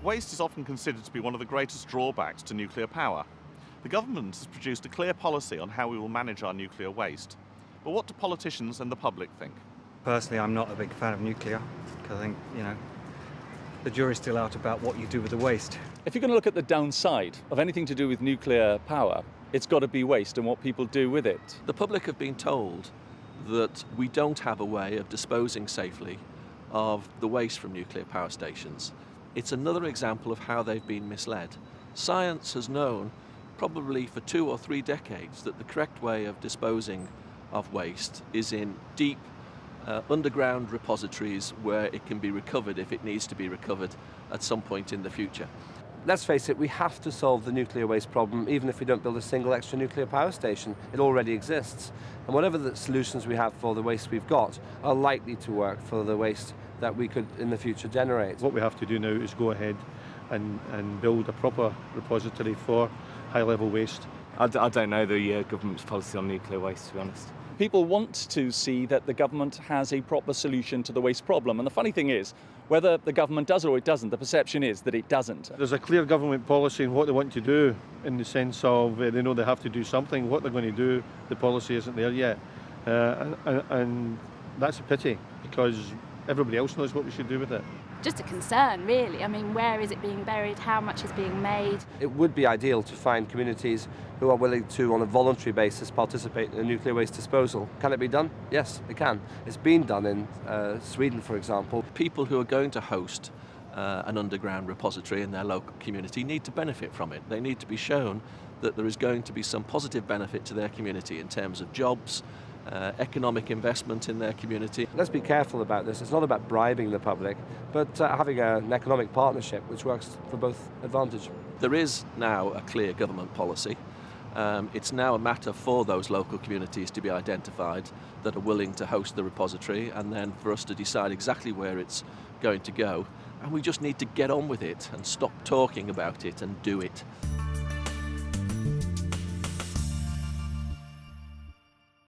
Waste is often considered to be one of the greatest drawbacks to nuclear power. The government has produced a clear policy on how we will manage our nuclear waste. But what do politicians and the public think? Personally, I'm not a big fan of nuclear because I think, the jury's still out about what you do with the waste. If you're going to look at the downside of anything to do with nuclear power, it's got to be waste and what people do with it. The public have been told that we don't have a way of disposing safely of the waste from nuclear power stations. It's another example of how they've been misled. Science has known, probably for 2 or 3 decades, that the correct way of disposing of waste is in deep underground repositories where it can be recovered if it needs to be recovered at some point in the future. Let's face it, we have to solve the nuclear waste problem even if we don't build a single extra nuclear power station. It already exists. And whatever the solutions we have for the waste we've got are likely to work for the waste that we could in the future generate. What we have to do now is go ahead and build a proper repository for high-level waste. I don't know the government's policy on nuclear waste, to be honest. People want to see that the government has a proper solution to the waste problem. And the funny thing is, whether the government does or it doesn't, the perception is that it doesn't. There's a clear government policy in what they want to do, in the sense of they know they have to do something. What they're going to do, the policy isn't there yet. And that's a pity, because everybody else knows what we should do with it. Just a concern, really. I mean, where is it being buried? How much is being made? It would be ideal to find communities who are willing to, on a voluntary basis, participate in nuclear waste disposal. Can it be done? Yes, it can. It's been done in Sweden, for example. People who are going to host an underground repository in their local community need to benefit from it. They need to be shown that there is going to be some positive benefit to their community in terms of jobs, economic investment in their community. Let's be careful about this. It's not about bribing the public, but having an economic partnership which works for both advantage. There is now a clear government policy. It's now a matter for those local communities to be identified that are willing to host the repository, and then for us to decide exactly where it's going to go. And we just need to get on with it and stop talking about it and do it.